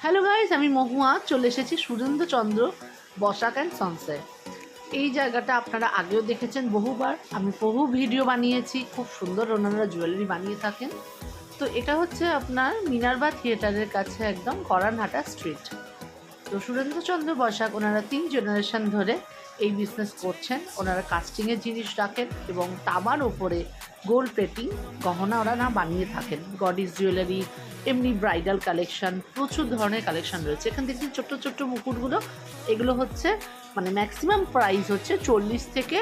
Hello guys, আমি মহুয়া চলে এসেছি সুরেন্দ্রচন্দ্র বসাক অ্যান্ড সন্সে। এই জায়গাটা আপনারা আগেও দেখেছেন বহুবার, আমি বহু ভিডিও বানিয়েছি। খুব সুন্দর ওনারা জুয়েলারি বানিয়ে থাকেন। তো এটা হচ্ছে আপনার মিনার্ভা থিয়েটারের কাছে একদম করানহাটা স্ট্রিট। তো সুরেন্দ্রচন্দ্র বসাক ওনারা 3 জেনারেশন ধরে এই বিজনেস করছেন। ওনারা কাস্টিংয়ের জিনিস রাখেন এবং তামার ওপরে গোল্ড প্লেটিং গহনা ওরা বানিয়ে থাকেন। গডিস জুয়েলারি, এমনি ব্রাইডাল কালেকশন, প্রচুর ধরনের কালেকশন রয়েছে। এখান থেকে ছোট্ট ছোট্ট মুকুটগুলো, এগুলো হচ্ছে মানে ম্যাক্সিমাম প্রাইস হচ্ছে 40 থেকে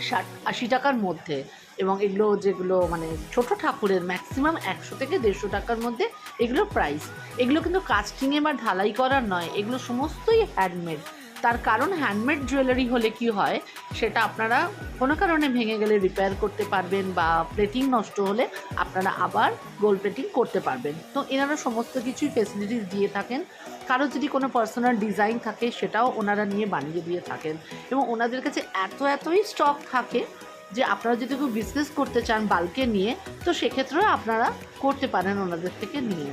60-80 টাকার মধ্যে। এবং এগুলো যেগুলো মানে ছোট ঠাকুরের ম্যাক্সিমাম 100 থেকে 150 টাকার মধ্যে এগুলো প্রাইস। এগুলো কিন্তু কাস্টিংয়ে বা ঢালাই করার নয়, এগুলো সমস্তই হ্যান্ডমেড। তার কারণ হ্যান্ডমেড জুয়েলারি হলে কি হয়, সেটা আপনারা কোনো কারণে ভেঙে গেলে রিপেয়ার করতে পারবেন, বা প্লেটিং নষ্ট হলে আপনারা আবার গোল্ড প্লেটিং করতে পারবেন। তো এনারা সমস্ত কিছুই ফেসিলিটিস দিয়ে থাকেন। কারো যদি কোনো পার্সোনাল ডিজাইন থাকে সেটাও ওনারা নিয়ে বানিয়ে দিয়ে থাকেন। এবং ওনাদের কাছে এতই স্টক থাকে যে আপনারা যদি কেউ বিজনেস করতে চান বাল্কে নিয়ে, তো সেক্ষেত্রেও আপনারা করতে পারেন ওনাদের থেকে নিয়ে।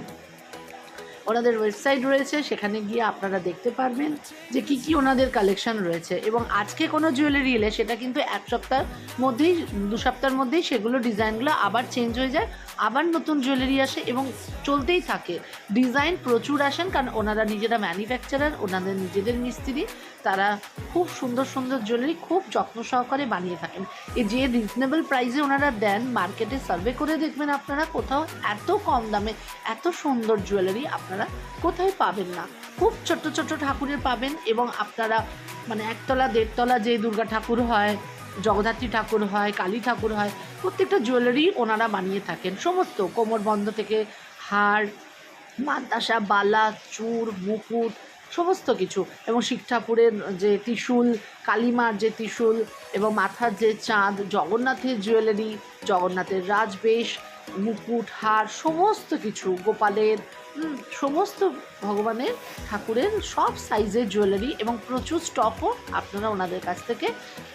ওনাদের ওয়েবসাইট রয়েছে, সেখানে গিয়ে আপনারা দেখতে পারবেন যে কী কী ওনাদের কালেকশন রয়েছে। এবং আজকে কোনো জুয়েলারি এলে সেটা কিন্তু 1 সপ্তাহের মধ্যেই, 2 সপ্তাহের মধ্যেই সেগুলো ডিজাইনগুলো আবার চেঞ্জ হয়ে যায়, আবার নতুন জুয়েলারি আসে এবং চলতেই থাকে। ডিজাইন প্রচুর আসেন, কারণ ওনারা নিজেরা ম্যানুফ্যাকচারার, ওনাদের নিজেদের মিস্ত্রি, তারা খুব সুন্দর সুন্দর জুয়েলারি খুব যত্ন সহকারে বানিয়ে থাকেন। এই যে রিজনেবল প্রাইসে ওনারা দেন, মার্কেটে সার্ভে করে দেখবেন আপনারা কোথাও এত কম দামে এত সুন্দর জুয়েলারি আপনারা কোথায় পাবেন না। খুব ছোট্ট ছোট্ট ঠাকুরের পাবেন, এবং আপনারা মানে 1 তলা 1.5 তলা যে দুর্গা ঠাকুর হয়, জগদ্ধাত্রী ঠাকুর হয়, কালী ঠাকুর হয়, প্রত্যেকটা জুয়েলারি ওনারা বানিয়ে থাকেন। সমস্ত কোমরবন্ধ থেকে হার, মান্তাসা, বালা, চূড়, মুকুট, সমস্ত কিছু। এবং শিব ঠাকুরের যে ত্রিশূল, কালীমার যে ত্রিশূল, এবং মাথার যে চাঁদ, জগন্নাথের জুয়েলারি, জগন্নাথের রাজবেশ, মুকুট, হার, সমস্ত কিছু, গোপালের সমস্ত ভগবানের ঠাকুরের সব সাইজের জুয়েলারি এবং প্রচুর স্টকও আপনারা ওনাদের কাছ থেকে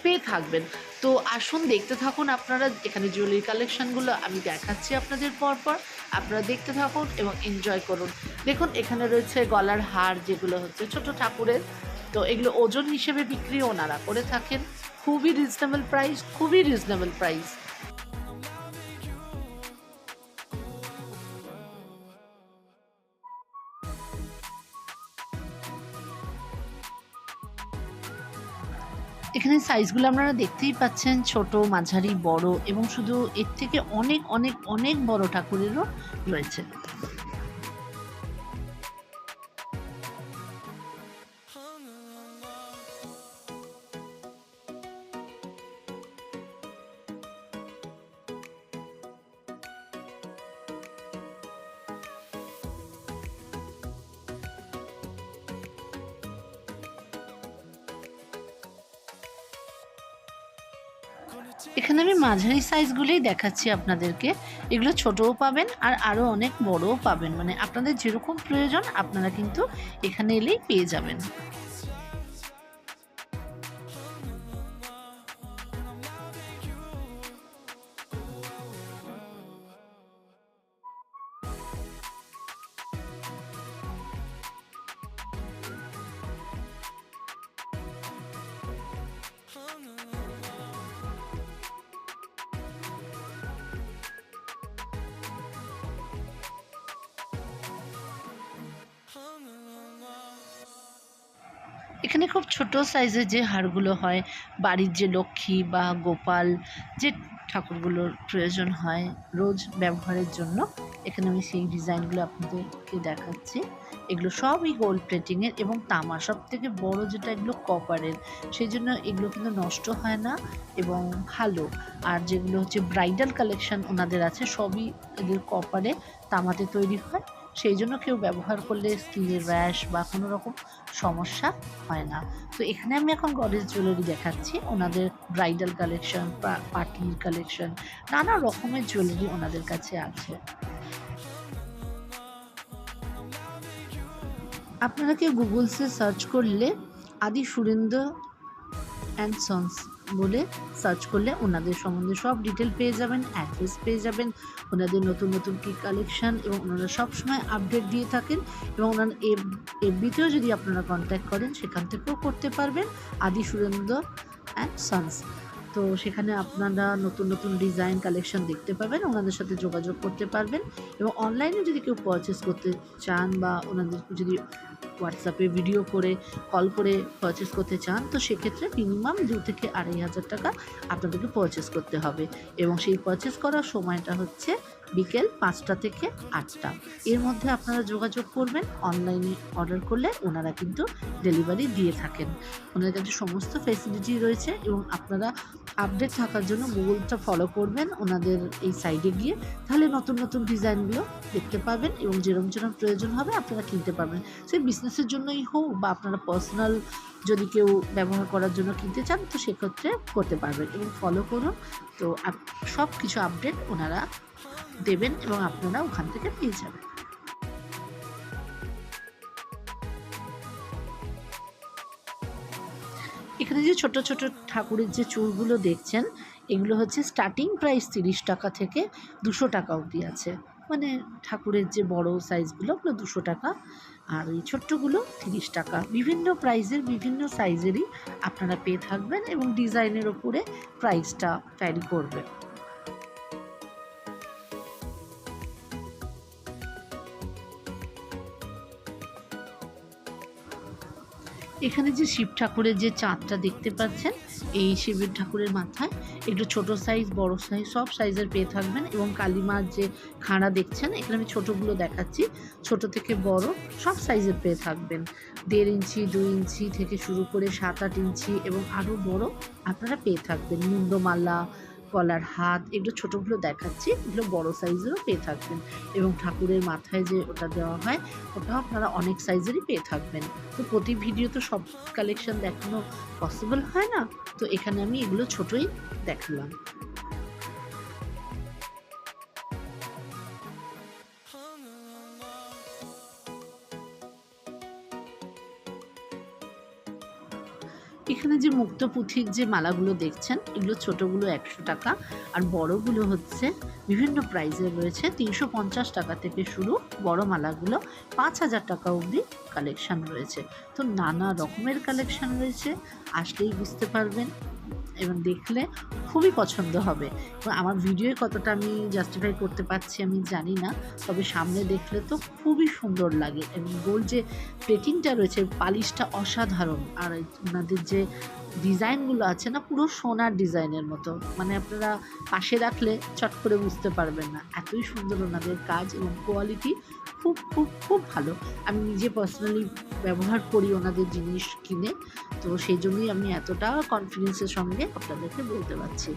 পেয়ে থাকবেন। তো আসুন দেখতে থাকুন আপনারা এখানে জুয়েলারি কালেকশানগুলো আমি দেখাচ্ছি আপনাদের পরপর। আপনারা দেখতে থাকুন এবং এনজয় করুন। দেখুন এখানে রয়েছে গলার হার, যেগুলো হচ্ছে ছোট ঠাকুরের। তো এগুলো ওজন হিসেবে বিক্রি ওনারা করে থাকেন। খুবই রিজনেবল প্রাইস, খুবই রিজনেবল প্রাইস। এখানে সাইজগুলো আপনারা দেখতেই পাচ্ছেন, ছোট, মাঝারি, বড়, এবং শুধু এর থেকে অনেক অনেক অনেক বড় ঠাকুরেরও রয়েছে। এখানে আমি মাঝারি সাইজগুলোই দেখাচ্ছি আপনাদেরকে। এগুলো ছোটও পাবেন আর আরও অনেক বড়ও পাবেন, মানে আপনাদের যেরকম প্রয়োজন আপনারা কিন্তু এখানে এলেই পেয়ে যাবেন। এখানে খুব ছোট সাইজের যে হারগুলো হয়, বাড়ির যে লক্ষ্মী বা গোপাল যে ঠাকুরগুলোর প্রয়োজন হয় রোজ ব্যবহারের জন্য, এখানে আমি সেই ডিজাইনগুলো আপনাদেরকে দেখাচ্ছি। এগুলো সবই গোল্ড প্লেটিংয়ের এবং তামা, সব থেকে বড়ো যেটা এগুলো কপারের, সেই জন্য এগুলো কিন্তু নষ্ট হয় না এবং ভালো। আর যেগুলো হচ্ছে ব্রাইডাল কালেকশন ওনাদের আছে, সবই এদের কপারে তামাতে তৈরি হয়, সেই জন্য কেউ ব্যবহার করলে স্কিনের র্যাশ বা কোনো রকম সমস্যা হয় না। তো এখানে আমি এখন গডেস জুয়েলারি দেখাচ্ছি, ওনাদের ব্রাইডাল কালেকশন, পার্টির কালেকশন, নানা রকমের জুয়েলারি ওনাদের কাছে আছে। আপনারা কেউ গুগলসে সার্চ করলে আদি সুরেন্দ্র অ্যান্ড সন্স বলে সার্চ করলে ওনাদের সম্বন্ধে সব ডিটেল পেয়ে যাবেন, অ্যাড্রেস পেয়ে যাবেন, ওনাদের নতুন নতুন কী কালেকশান, এবং ওনারা সবসময় আপডেট দিয়ে থাকেন। এবং ওনার এফবিতেও যদি আপনারা কন্ট্যাক্ট করেন সেখান থেকেও করতে পারবেন, আদি সুরেন্দ্র অ্যান্ড সন্স। তো সেখানে আপনারা নতুন নতুন ডিজাইন কালেকশন দেখতে পাবেন, ওনাদের সাথে যোগাযোগ করতে পারবেন। এবং অনলাইনে যদি কেউ পারচেস করতে চান বা ওনাদের যদি হোয়াটসঅ্যাপে ভিডিও করে কল করে পারচেস করতে চান, তো সেক্ষেত্রে মিনিমাম 2 থেকে 2,500 টাকা আপনাদেরকে পারচেস করতে হবে। এবং সেই পারচেস করার সময়টা হচ্ছে বিকেল 5টা থেকে 8টা, এর মধ্যে আপনারা যোগাযোগ করবেন। অনলাইনে অর্ডার করলে ওনারা কিন্তু ডেলিভারি দিয়ে থাকেন, ওনাদের কাছে সমস্ত ফেসিলিটি রয়েছে। এবং আপনারা আপডেট থাকার জন্য গুগলটা ফলো করবেন ওনাদের এই সাইডে গিয়ে, তাহলে নতুন নতুন ডিজাইনগুলো দেখতে পাবেন এবং যেরকম প্রয়োজন হবে আপনারা কিনতে পারবেন। সেই বিজনেসের জন্যই হোক বা আপনারা পার্সোনাল যদি কেউ ব্যবহার করার জন্য কিনতে চান, তো সেক্ষেত্রে করতে পারবেন। এবং ফলো করুন, তো সব কিছু আপডেট ওনারা দেবেন এবং আপনারা ওখান থেকে পেয়ে যাবেন। এখানে যে ছোট ছোট ঠাকুরের যে চুলগুলো দেখছেন, এগুলো হচ্ছে স্টার্টিং প্রাইস 30 টাকা থেকে 200 টাকা অবধি আছে। মানে ঠাকুরের যে বড় সাইজগুলো ওগুলো 200 টাকা, আর এই ছোট্টগুলো 30 টাকা। বিভিন্ন প্রাইজের বিভিন্ন সাইজেরই আপনারা পেয়ে থাকবেন এবং ডিজাইনের ওপরে প্রাইসটা ভ্যারি করবে। এখানে যে শিব ঠাকুরের যে চাঁদটা দেখতে পাচ্ছেন, এই শিব ঠাকুরের মাথায় একটু ছোট সাইজ বড় সাইজ সব সাইজের পেয়ে থাকবেন। এবং কালীমার যে খাঁড়া দেখছেন, এখানে আমি ছোটোগুলো দেখাচ্ছি, ছোট থেকে বড় সব সাইজের পেয়ে থাকবেন। 1.5 ইঞ্চি 2 ইঞ্চি থেকে শুরু করে 7-8 ইঞ্চি এবং আরও বড় আপনারা পেয়ে থাকবেন। মুন্ডমালা, গলার হাত, এগুলো ছোটোগুলো দেখাচ্ছি, এগুলো বড় সাইজেরও পেয়ে থাকবেন। এবং ঠাকুরের মাথায় যে ওটা দেওয়া হয়, ওটাও আপনারা অনেক সাইজেরই পেয়ে থাকবেন। তো প্রতি ভিডিও তো সব কালেকশন দেখানো পসিবল হয় না, তো এখানে আমি এগুলো ছোটোই দেখালাম। এখানে যে মুক্তপুঁথির যে মালাগুলো দেখছেন, এগুলো ছোটোগুলো 100 টাকা আর বড়গুলো হচ্ছে বিভিন্ন প্রাইসের রয়েছে। 350 টাকা থেকে শুরু, বড় মালাগুলো 5,000 টাকা অবধি কালেকশান রয়েছে। তো নানা রকমের কালেকশান রয়েছে, আসলেই বুঝতে পারবেন এবং দেখলে খুবই পছন্দ হবে। এবং আমার ভিডিওয়ে কতটা আমি জাস্টিফাই করতে পারছি আমি জানি না, তবে সামনে দেখলে তো খুবই সুন্দর লাগে। এবং গোল্ড যে প্লেটিংটা রয়েছে, পালিশটা অসাধারণ। আর ওনাদের যে ডিজাইনগুলো আছে না, পুরো সোনার ডিজাইনের মতো, মানে আপনারা পাশে রাখলে চট করে বুঝতে পারবেন না, এতই সুন্দর ওনাদের কাজ এবং কোয়ালিটি খুব খুব খুব ভালো। আমি নিজে পার্সোনালি ব্যবহার করি ওনাদের জিনিস কিনে, তো সেই জন্যই আমি এতটা কনফিডেন্সের সঙ্গে আপনাদেরকে বলতে পারছি।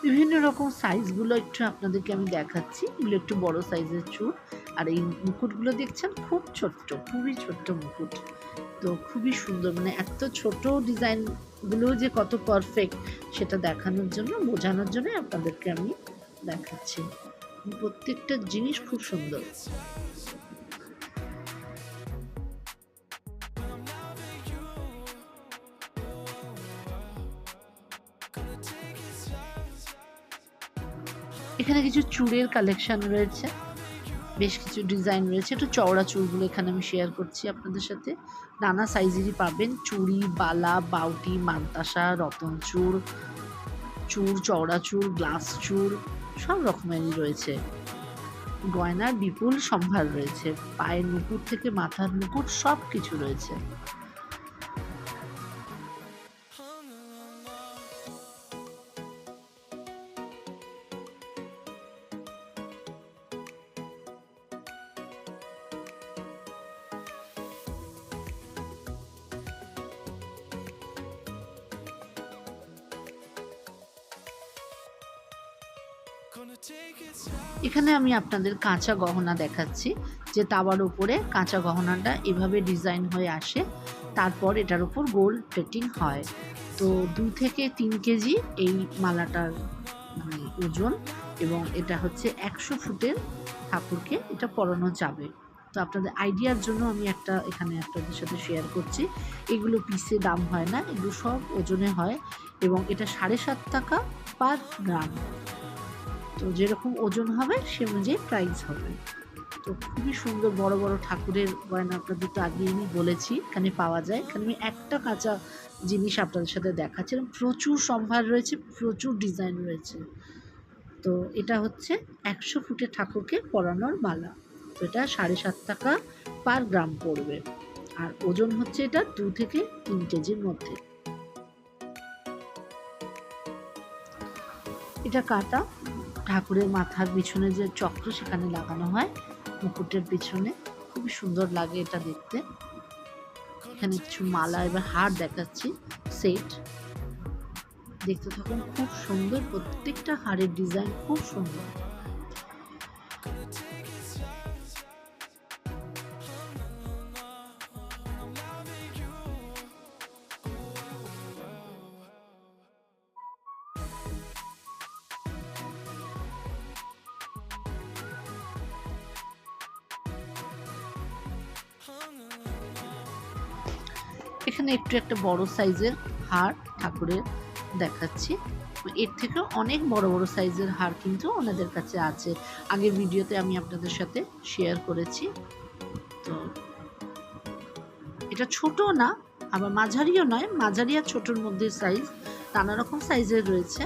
বিভিন্ন রকম সাইজগুলো একটু আপনাদেরকে আমি দেখাচ্ছি, এগুলো একটু বড় সাইজের চুল। আর এই মুকুটগুলো দেখছেন খুব ছোট্ট, খুবই ছোট্ট মুকুট, তো খুবই সুন্দর। মানে এত ছোট ডিজাইনগুলো যে কত পারফেক্ট সেটা দেখানোর জন্য, বোঝানোর জন্য আপনাদেরকে আমি দেখাচ্ছি। প্রত্যেকটা জিনিস খুব সুন্দর। এখানে কিছু চুড়ের কালেকশন রয়েছে, বেশ কিছু ডিজাইন রয়েছে। একটু চওড়া চুড়গুলো এখানে আমি শেয়ার করছি আপনাদের সাথে। নানা সাইজেরই পাবেন, চুড়ি, বালা, বাউটি, মানতাসা, রতন চূড়, চওড়া চুড়, গ্লাস চুড়, সব রকমেরই রয়েছে। গয়নার বিপুল সম্ভার রয়েছে, পায়ের মুকুট থেকে মাথার মুকুট সব কিছু রয়েছে। এখানে আমি আপনাদের কাঁচা গহনা দেখাচ্ছি, যে তাওয়ার উপরে কাঁচা গহনাটা এভাবে ডিজাইন হয়ে আসে, তারপর এটার উপর গোল্ড প্লেটিং হয়। তো 2 থেকে 3 কেজি এই মালাটার মানে ওজন, এবং এটা হচ্ছে 100 ফুটের ঠাকুরকে এটা পরানো যাবে। তো আপনাদের আইডিয়ার জন্য আমি একটা এখানে আপনাদের সাথে শেয়ার করছি। এগুলো পিসে দাম হয় না, এগুলো সব ওজনে হয়, এবং এটা 7.5 টাকা পার গ্রাম। তো যেরকম ওজন হবে সে অনুযায়ী প্রাইস হবে। তো খুবই সুন্দর বড় বড় ঠাকুরের গয়না আপনাদের তো আগেই আমি বলেছি এখানে পাওয়া যায়। এখানে আমি একটা কাঁচা জিনিস আপনাদের সাথে দেখাচ্ছি, প্রচুর সম্ভার রয়েছে, প্রচুর ডিজাইন রয়েছে। তো এটা হচ্ছে 100 ফুটের ঠাকুরকে পরানোর মালা। তো এটা 7.5 টাকা পার গ্রাম পড়বে, আর ওজন হচ্ছে এটা 2 থেকে 3 কেজির মধ্যে। এটা কাটা ঠাকুরের মাথার পিছনে যে চক্র সেখানে লাগানো হয় মুকুটের পিছনে, খুবই সুন্দর লাগে এটা দেখতে। এখানে কিছু মালা এবার হার দেখাচ্ছি, সেট দেখতে থাকুন, খুব সুন্দর, প্রত্যেকটা হারের ডিজাইন খুব সুন্দর। এখানে একটু একটা বড় সাইজের হার ঠাকুরের দেখাচ্ছি, এর থেকেও অনেক বড় বড় সাইজের হার কিন্তু ওনাদের কাছে আছে, আগের ভিডিওতে আমি আপনাদের সাথে শেয়ার করেছি। তো এটা ছোট না, আবার মাঝারিও নয়, মাঝারি আর ছোটোর মধ্যে সাইজ, নানা রকম সাইজের রয়েছে।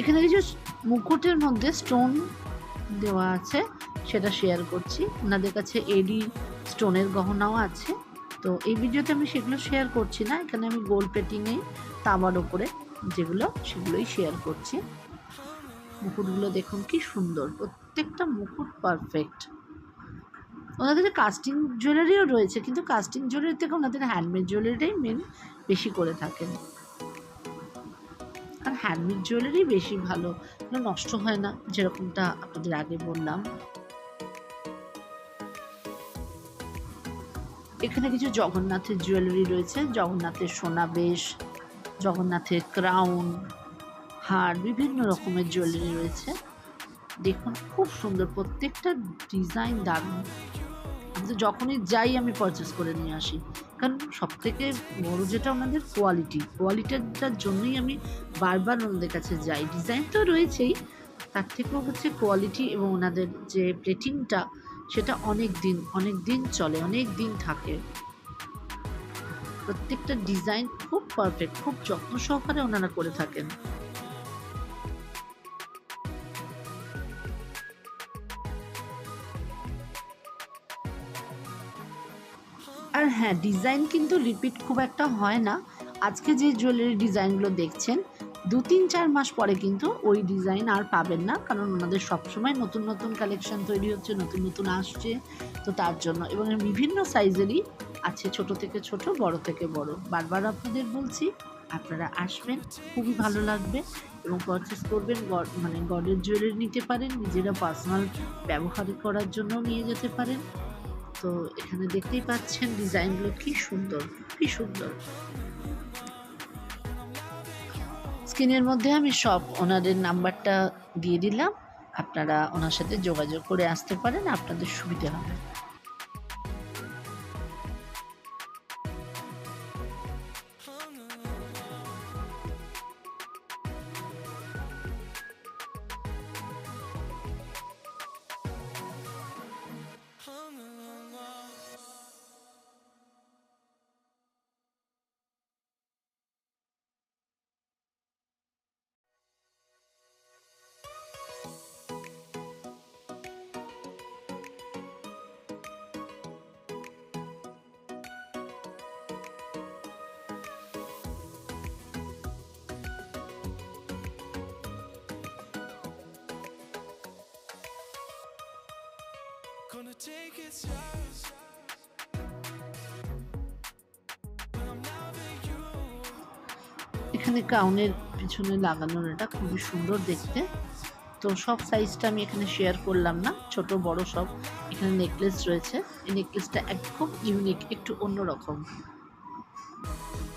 এখানে কিছু মুকুটের মধ্যে স্টোন দেওয়া আছে, সেটা শেয়ার করছি। ওনাদের কাছে এডি স্টোনের গহনাও আছে, তো এই ভিডিওতে আমি সেগুলো শেয়ার করছি না। এখানে আমি গোল্ড প্লেটিংয়ে তামার ওপরে যেগুলো সেগুলোই শেয়ার করছি। মুকুটগুলো দেখুন কি সুন্দর, প্রত্যেকটা মুকুট পারফেক্ট। ওনাদের কাস্টিং জুয়েলারিও রয়েছে, কিন্তু কাস্টিং জুয়েলারি থেকে ওনাদের হ্যান্ডমেড জুয়েলারিটাই মেন বেশি করে থাকেন, আর হ্যান্ডমেড জুয়েলারি বেশি ভালো, নষ্ট হয় না, যেরকমটা আপনাদের আগে বললাম। এখানে কিছু জগন্নাথের জুয়েলারি রয়েছে, জগন্নাথের সোনা বেশ, জগন্নাথের ক্রাউন, হার, বিভিন্ন রকমের জুয়েলারি রয়েছে। দেখুন খুব সুন্দর, প্রত্যেকটা ডিজাইন দারুণ। আমি তো যখনই যাই আমি পারচেস করে নিয়ে আসি, কারণ সব থেকে বড় যেটা ওনাদের কোয়ালিটিটার জন্যই আমি বারবার ওনাদের কাছে যাই। ডিজাইন তো রয়েছেই, তার থেকেও হচ্ছে কোয়ালিটি, এবং ওনাদের যে প্লেটিংটা সেটা অনেক দিন চলে, অনেক দিন থাকে। প্রত্যেকটা ডিজাইন খুব পারফেক্ট, খুব যত্ন সহকারে ওনারা করে থাকেন। আর হ্যাঁ, ডিজাইন কিন্তু রিপিট খুব একটা হয় না। আজকে যে জুয়েলারি ডিজাইনগুলো দেখছেন 2-3-4 মাস পরে কিন্তু ওই ডিজাইন আর পাবেন না, কারণ ওনাদের সবসময় নতুন নতুন কালেকশন তৈরি হচ্ছে, নতুন নতুন আসছে, তো তার জন্য। এবং বিভিন্ন সাইজেরই আছে, ছোট থেকে ছোট, বড় থেকে বড়। বারবার আপনাদের বলছি আপনারা আসবেন, খুবই ভালো লাগবে, এবং পারচেস করবেন। মানে গডের জুয়েলারি নিতে পারেন, নিজেরা পার্সোনাল ব্যবহার করার জন্য নিয়ে যেতে পারেন। তো এখানে দেখতেই পাচ্ছেন ডিজাইনগুলো কি সুন্দর, কি সুন্দর। স্ক্রিনের মধ্যে আমি সব ওনাদের নাম্বারটা দিয়ে দিলাম, আপনারা ওনার সাথে যোগাযোগ করে আসতে পারেন, আপনাদের সুবিধা হবে। Gonna take it slow. I'm loving you. এখানে কাউনের পিছনে লাগানোর এটা খুবই সুন্দর দেখতে। তো সব সাইজটা আমি এখানে শেয়ার করলাম না, ছোট বড় সব। এখানে নেকলেস রয়েছে, এই নেকলেসটা খুব ইউনিক, একটু অন্যরকম,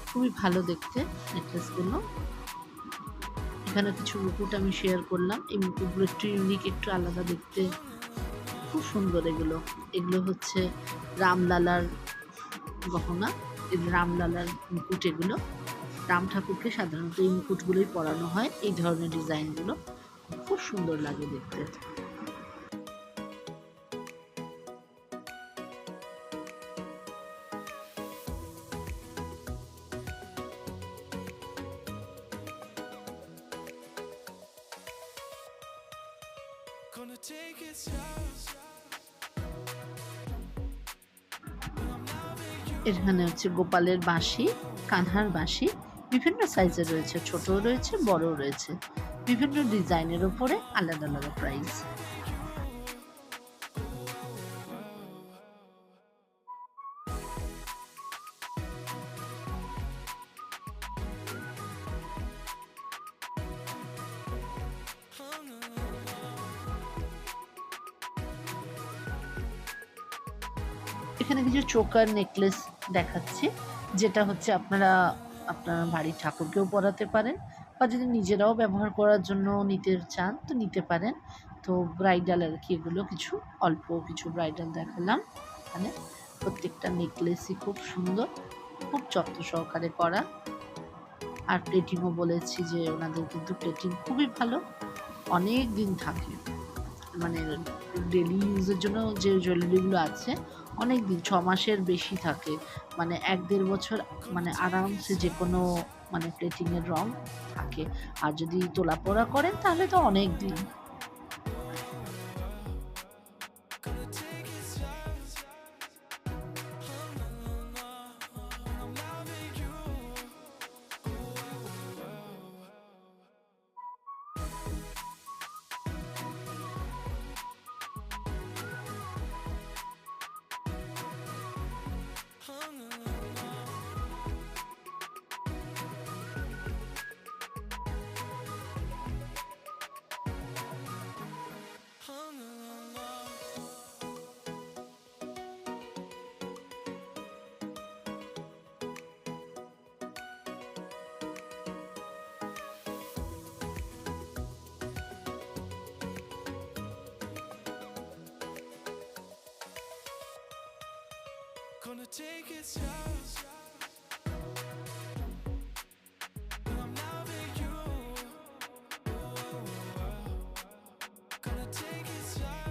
খুবই ভালো দেখতে নেকলেসগুলো। এখানে কিছু মুকুট আমি শেয়ার করলাম, এই মুকুটগুলো একটু ইউনিক, একটু আলাদা দেখতে, খুব সুন্দর। এগুলো এগুলো হচ্ছে রামলালার গহনা, রামলালার মুকুট। এগুলো রাম ঠাকুরকে সাধারণত এই মুকুটগুলোই পরানো হয়, এই ধরনের ডিজাইনগুলো খুব সুন্দর লাগে দেখতে। Gonna take it slow. এখানে হচ্ছে গোপালের বাঁশি, কানহার বাঁশি, বিভিন্ন সাইজের রয়েছে, ছোটও রয়েছে, বড়ও রয়েছে, বিভিন্ন ডিজাইনের ওপরে আলাদা আলাদা প্রাইস। এখানে কিছু চোকার নেকলেস দেখাচ্ছি, যেটা হচ্ছে আপনারা আপনার বাড়ির ঠাকুরকেও পরাতে পারেন, বা যদি নিজেরাও ব্যবহার করার জন্য নিতে চান তো নিতে পারেন। তো ব্রাইডাল আর কি, এগুলো কিছু অল্প কিছু ব্রাইডাল দেখালাম। এখানে প্রত্যেকটা নেকলেসই খুব সুন্দর, খুব যত্ন সহকারে করা। আর প্লেটিংও বলেছি যে ওনাদের কিন্তু প্লেটিং খুবই ভালো, অনেক দিন থাকে, মানে ডেলি ইউজের জন্য যে জুয়েলারিগুলো আছে অনেক দিন, 6 মাসের বেশি থাকে, মানে 1-1.5 বছর মানে আরামসে যে কোনো মানে প্লেটিংয়ের রং থাকে। আর যদি তোলা পড়া করেন তাহলে তো অনেক দিন। Gonna take it slow. I'm loving you. Gonna take it slow.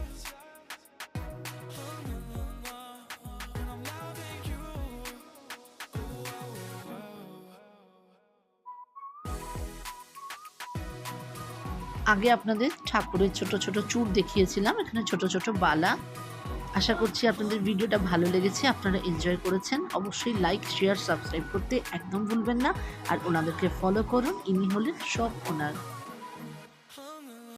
I'm loving you. আগে আপনাদের ঠাকুরের ছোট ছোট চূড় দেখিয়েছিলাম, এখানে ছোট ছোট বালা। আশা করছি আপনাদের ভিডিওটা ভালো লেগেছে, আপনারা এনজয় করেছেন। অবশ্যই লাইক, শেয়ার, সাবস্ক্রাইব করতে একদম ভুলবেন না। আর ওনাদেরকে ফলো করুন, ইনি হলেন সব ওনার।